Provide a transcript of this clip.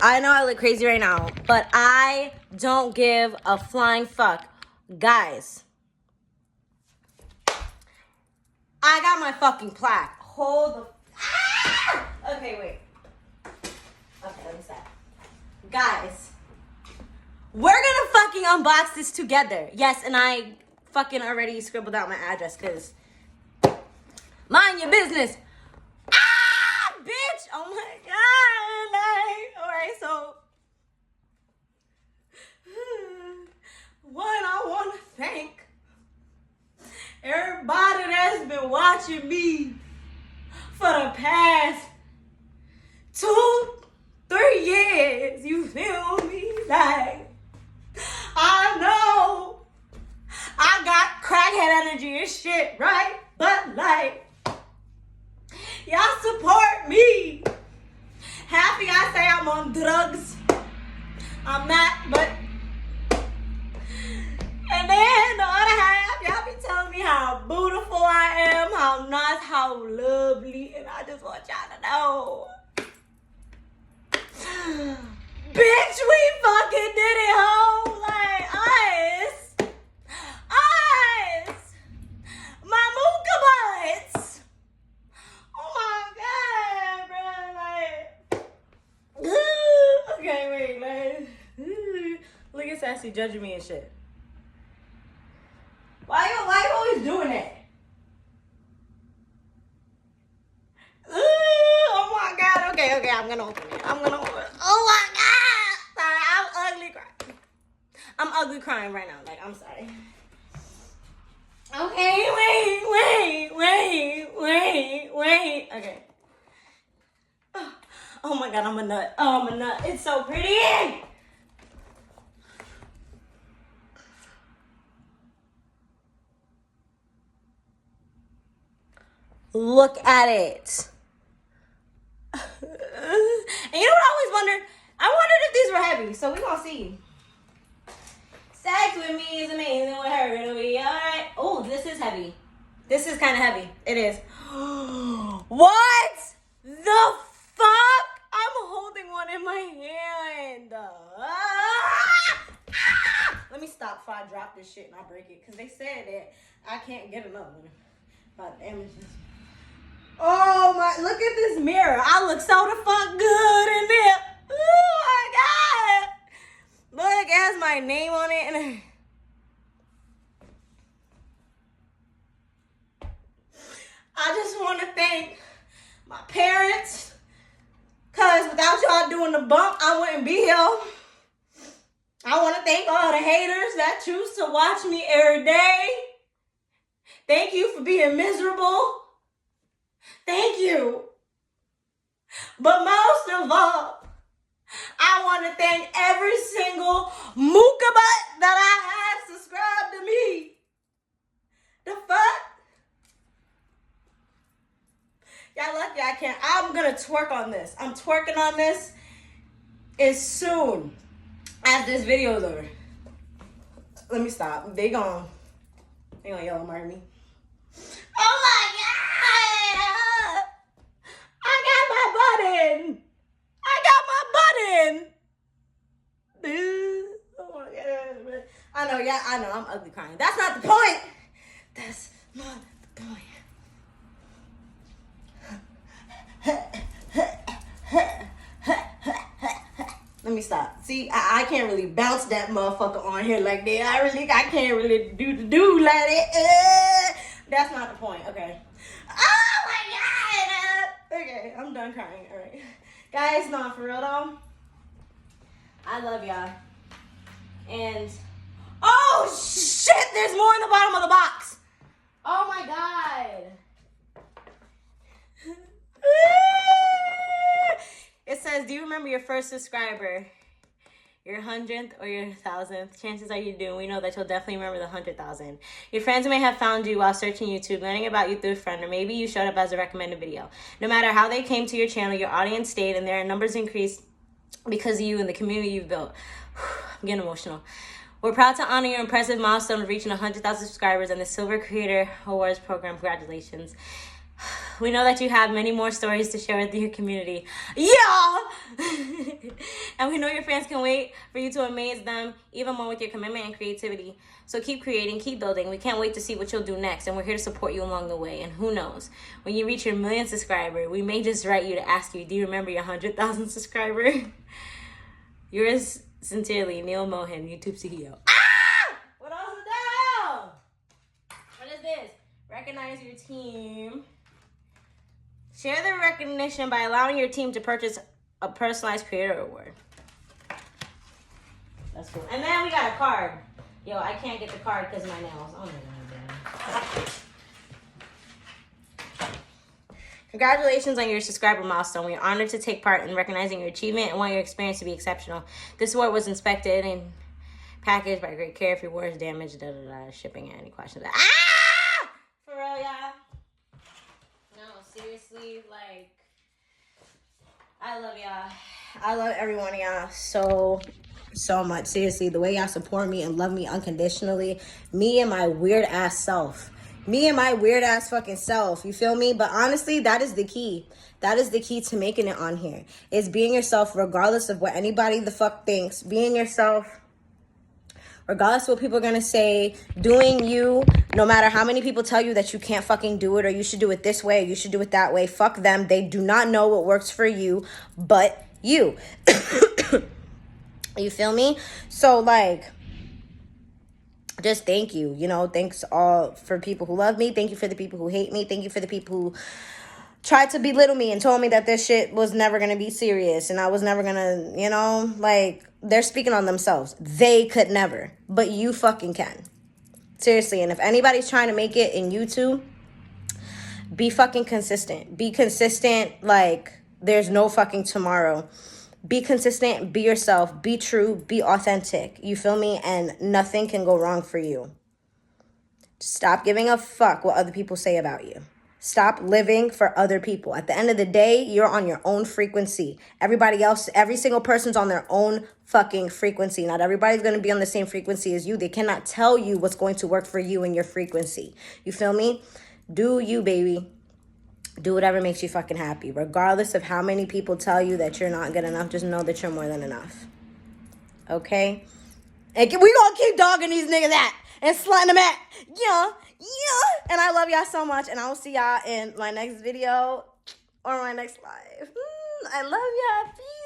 I know I look crazy right now, but I don't give a flying fuck. Guys, I got my fucking plaque. Hold the... Ah! Okay, wait. Okay, let me stop. Guys, we're gonna fucking unbox this together. Yes, and I fucking already scribbled out my address, because... Mind your business. Ah, bitch! Oh my god! Like, alright, so... One, I want to thank everybody that's been watching me for the past 2-3 years. You feel me? Like, I know I got crackhead energy and shit, right? But like, y'all support me. Half of y'all say I'm on drugs. I'm not, but... And then the other half, y'all be telling me how beautiful I am, how nice, how lovely, and I just want y'all to know. Bitch, we fucking did it, ho! Like, us! My mooka butts! Oh my god, bro, like... Okay, wait, like... Look at Sassy judging me and shit. Why you always doing that? Oh my god. Okay, I'm gonna open it. Oh my god. Sorry, I'm ugly crying. I'm ugly crying right now. Like, I'm sorry. Okay, wait. Okay. Oh my god, I'm a nut. Oh, I'm a nut. It's so pretty. Look at it. And you know what I always wondered? I wondered if these were heavy, so we're gonna see. Sex with me is amazing with her. It'll be alright. Oh, this is heavy. This is kind of heavy. It is. What the fuck? I'm holding one in my hand. Let me stop before I drop this shit and I break it. Because they said that I can't get another one. But damn it. Oh my, look at this mirror. I look so the fuck good in there. Oh my god. Look, it has my name on it. And I just want to thank my parents. Because without y'all doing the bump, I wouldn't be here. I want to thank all the haters that choose to watch me every day. Thank you for being miserable. Thank you. But most of all, I want to thank every single mooka butt that I have subscribed to me. The fuck? Y'all lucky I can't. I'm going to twerk on this. I'm twerking on this as soon as this video is over. Let me stop. They gonna yell and murder me. Oh my god! I got my butt in. Oh my god. I know, yeah, I know. I'm ugly crying. That's not the point. That's not the point. Let me stop. See, I can't really bounce that motherfucker on here like that. I can't really do like it. That's not the point. Okay. Oh my god. Okay, I'm done crying. All right, guys. No, for real though. I love y'all. And oh shit, there's more in the bottom of the box. Oh my god. It says, do you remember your first subscriber? Your 100th or your 1,000th? Chances are you do. We know that you'll definitely remember the 100,000. Your friends may have found you while searching YouTube, learning about you through a friend, or maybe you showed up as a recommended video. No matter how they came to your channel, your audience stayed, and their numbers increased because of you and the community you've built. I'm getting emotional. We're proud to honor your impressive milestone of reaching 100,000 subscribers and the Silver Creator Awards program. Congratulations. We know that you have many more stories to share with your community. Yeah! And we know your fans can wait for you to amaze them even more with your commitment and creativity. So keep creating, keep building. We can't wait to see what you'll do next, and we're here to support you along the way. And who knows, when you reach your 1,000,000th subscriber, we may just write you to ask you, do you remember your 100,000 subscriber? Yours sincerely, Neil Mohan, YouTube CEO. Ah! What else is that? What is this? Recognize your team. Share the recognition by allowing your team to purchase a personalized creator award. That's cool. And then we got a card. Yo, I can't get the card because of my nails. Oh my God. Congratulations on your subscriber milestone. We are honored to take part in recognizing your achievement and want your experience to be exceptional. This award was inspected and packaged by great care. If your award is damaged, shipping and any questions. Ah! For real, y'all? No, seriously, like, I love y'all. I love every one of y'all so much. Seriously, the way y'all support me and love me unconditionally. Me and my weird ass self. Me and my weird ass fucking self. You feel me? But honestly, that is the key. That is the key to making it on here. Is being yourself regardless of what anybody the fuck thinks. Being yourself regardless of what people are going to say. Doing you, no matter how many people tell you that you can't fucking do it, or you should do it this way, or you should do it that way. Fuck them. They do not know what works for you but you. You feel me? So, like, just thank you. You know, thanks all for people who love me. Thank you for the people who hate me. Thank you for the people who tried to belittle me and told me that this shit was never going to be serious and I was never going to, you know, like, they're speaking on themselves. They could never, but you fucking can. Seriously. And if anybody's trying to make it in YouTube, be fucking consistent. Be consistent like there's no fucking tomorrow. Be consistent, be yourself, be true, be authentic. You feel me? And nothing can go wrong for you. Stop giving a fuck what other people say about you. Stop living for other people. At the end of the day, you're on your own frequency. Everybody else, every single person's on their own fucking frequency. Not everybody's going to be on the same frequency as you. They cannot tell you what's going to work for you and your frequency. You feel me? Do you, baby. Do whatever makes you fucking happy. Regardless of how many people tell you that you're not good enough, just know that you're more than enough. Okay? And we gonna keep dogging these niggas at and slutting them at. Yeah. And I love y'all so much. And I will see y'all in my next video or my next live. I love y'all. Peace.